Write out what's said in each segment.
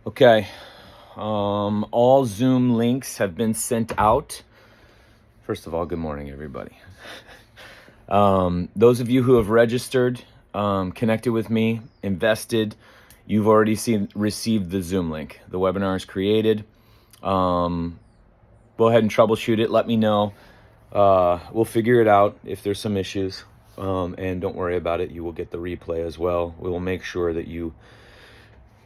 Okay. All Zoom links have been sent out. First of all, good morning, everybody. Those of you who have registered, connected with me, invested, you've already received the Zoom link. The webinar is created. Go ahead and troubleshoot it. Let me know. We'll figure it out if there's some issues. And don't worry about it. You will get the replay as well. We will make sure that you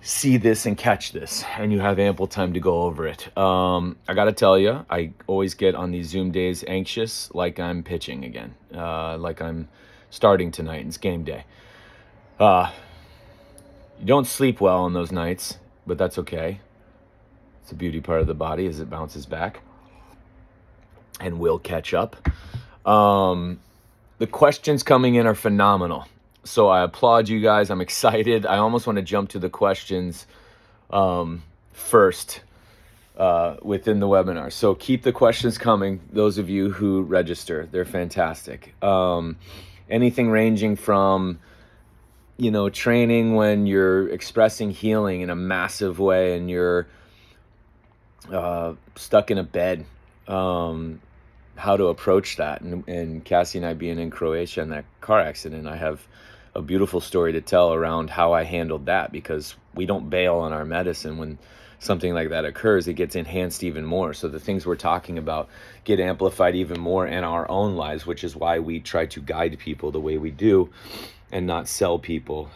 see this and catch this, and you have ample time to go over it. I gotta tell you, I always get on these Zoom days anxious, like I'm pitching again, like I'm starting tonight and it's game day. You don't sleep well on those nights, but that's okay. It's a beauty part of the body as it bounces back and will catch up. The questions coming in are phenomenal. So I applaud you guys. I'm excited. I almost want to jump to the questions first within the webinar. So keep the questions coming, those of you who register. They're fantastic. Anything ranging from, training when you're expressing healing in a massive way and you're stuck in a bed, how to approach that. And Cassie and I being in Croatia in that car accident, I have a beautiful story to tell around how I handled that, because we don't bail on our medicine. When something like that occurs, it gets enhanced even more. So the things we're talking about get amplified even more in our own lives, which is why we try to guide people the way we do and not sell people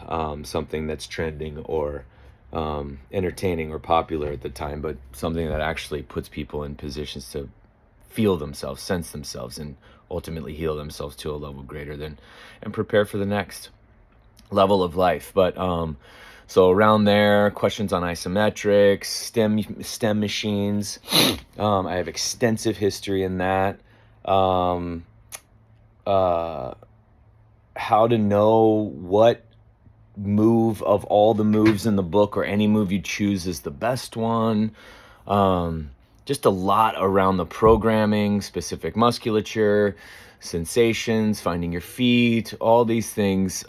something that's trending or entertaining or popular at the time, but something that actually puts people in positions to feel themselves, sense themselves, and ultimately heal themselves to a level greater than, and prepare for the next level of life. But so around there, questions on isometrics, STEM machines. I have extensive history in that. How to know what move of all the moves in the book, or any move you choose, is the best one. Just a lot around the programming, specific musculature, sensations, finding your feet, all these things.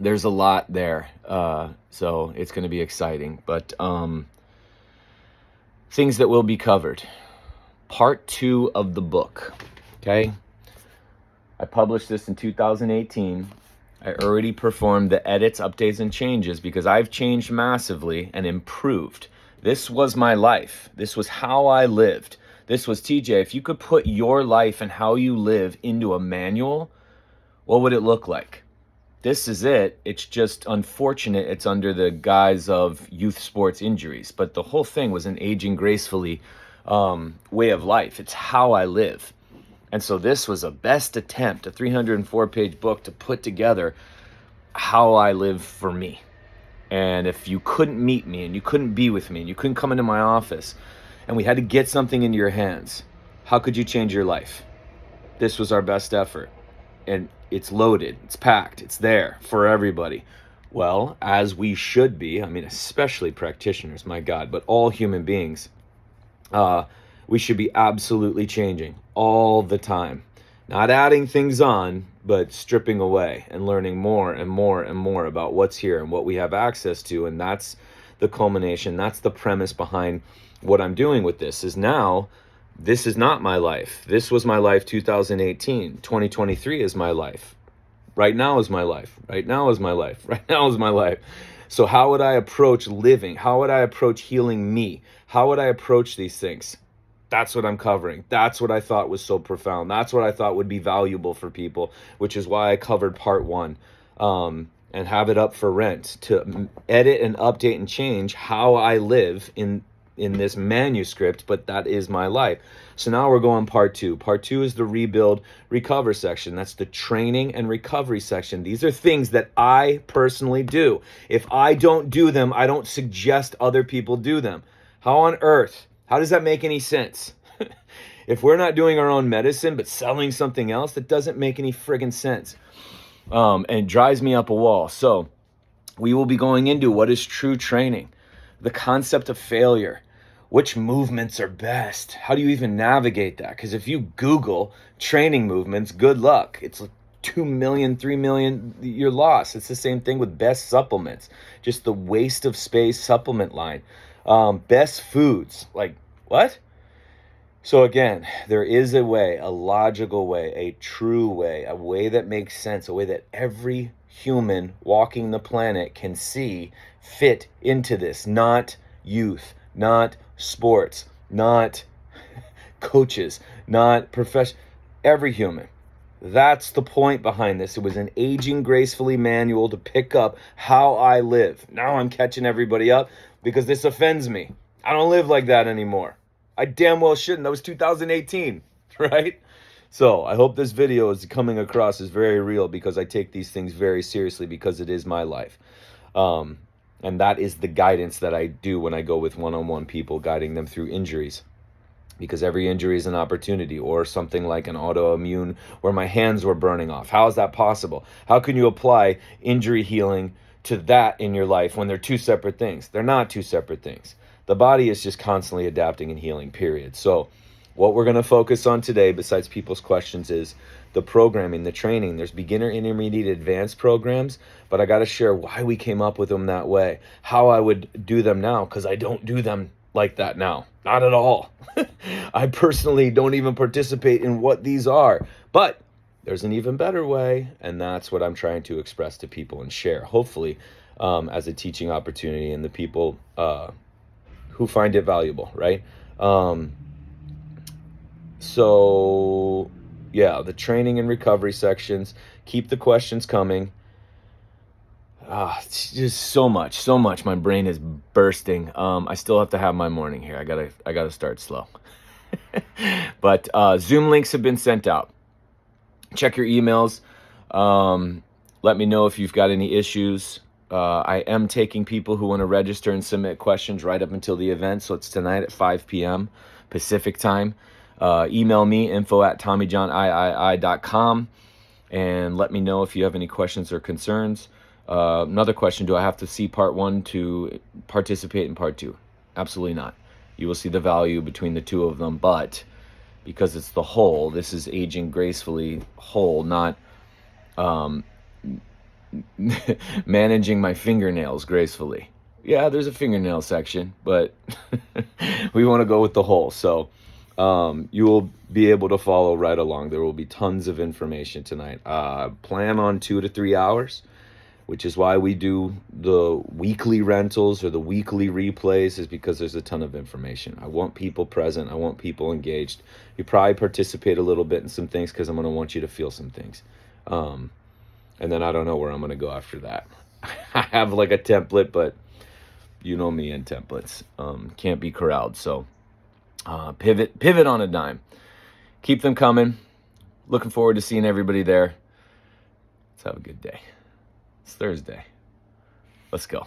There's a lot there. So it's going to be exciting. But things that will be covered. Part 2 of the book. Okay. I published this in 2018. I already performed the edits, updates, and changes because I've changed massively and improved. This was my life. This was how I lived. This was, TJ, if you could put your life and how you live into a manual, what would it look like? This is it. It's just unfortunate it's under the guise of youth sports injuries. But the whole thing was an aging gracefully way of life. It's how I live. And so this was a best attempt, a 304-page book to put together how I live for me. And if you couldn't meet me and you couldn't be with me and you couldn't come into my office and we had to get something into your hands, how could you change your life? This was our best effort. And it's loaded, it's packed, it's there for everybody. Well, as we should be, I mean, especially practitioners, my God, but all human beings, we should be absolutely changing all the time. Not adding things on, but stripping away and learning more and more and more about what's here and what we have access to. And that's the culmination. That's the premise behind what I'm doing with this. Is now, this is not my life. This was my life 2018. 2023 is my life. Right now is my life. Right now is my life. Right now is my life. So how would I approach living? How would I approach healing me? How would I approach these things? That's what I'm covering. That's what I thought was so profound. That's what I thought would be valuable for people, which is why I covered part 1 and have it up for rent, to edit and update and change how I live in this manuscript, but that is my life. So now we're going part 2. Part 2 is the rebuild, recover section. That's the training and recovery section. These are things that I personally do. If I don't do them, I don't suggest other people do them. How on earth? How does that make any sense? If we're not doing our own medicine, but selling something else, that doesn't make any friggin' sense. And it drives me up a wall. So we will be going into what is true training, the concept of failure, which movements are best. How do you even navigate that? Because if you Google training movements, good luck. It's 2 million, 3 million, you're lost. It's the same thing with best supplements, just the waste of space supplement line. Best foods, like what? So again, there is a way, a logical way, a true way, a way that makes sense, a way that every human walking the planet can see fit into this, not youth, not sports, not coaches, not professional, every human. That's the point behind this. It was an aging gracefully manual to pick up how I live. Now I'm catching everybody up because this offends me. I don't live like that anymore. I damn well shouldn't. That was 2018, right? So I hope this video is coming across as very real because I take these things very seriously because it is my life. And that is the guidance that I do when I go with one-on-one people, guiding them through injuries. Because every injury is an opportunity, or something like an autoimmune where my hands were burning off. How is that possible? How can you apply injury healing to that in your life when they're two separate things? They're not two separate things. The body is just constantly adapting and healing, period. So what we're going to focus on today, besides people's questions, is the programming, the training. There's beginner, intermediate, advanced programs, but I got to share why we came up with them that way, how I would do them now, because I don't do them like that now. Not at all. I personally don't even participate in what these are, but there's an even better way, and that's what I'm trying to express to people and share, hopefully, as a teaching opportunity, and the people who find it valuable, right? So yeah, the training and recovery sections, keep the questions coming. It's just so much. My brain is bursting. I still have to have my morning here. I gotta start slow. But Zoom links have been sent out. Check your emails. Let me know if you've got any issues. I am taking people who want to register and submit questions right up until the event. So it's tonight at 5 p.m. Pacific time. Email me, info@TommyJohnIII.com, and let me know if you have any questions or concerns. Another question, do I have to see part 1 to participate in part 2? Absolutely not. You will see the value between the two of them, but because it's the whole, this is aging gracefully whole, not managing my fingernails gracefully. Yeah, there's a fingernail section, but we want to go with the whole. So you will be able to follow right along. There will be tons of information tonight. Plan on 2 to 3 hours, which is why we do the weekly rentals or the weekly replays, is because there's a ton of information. I want people present. I want people engaged. You probably participate a little bit in some things because I'm going to want you to feel some things. And then I don't know where I'm going to go after that. I have like a template, but you know me and templates. Can't be corralled. So pivot on a dime. Keep them coming. Looking forward to seeing everybody there. Let's have a good day. It's Thursday. Let's go.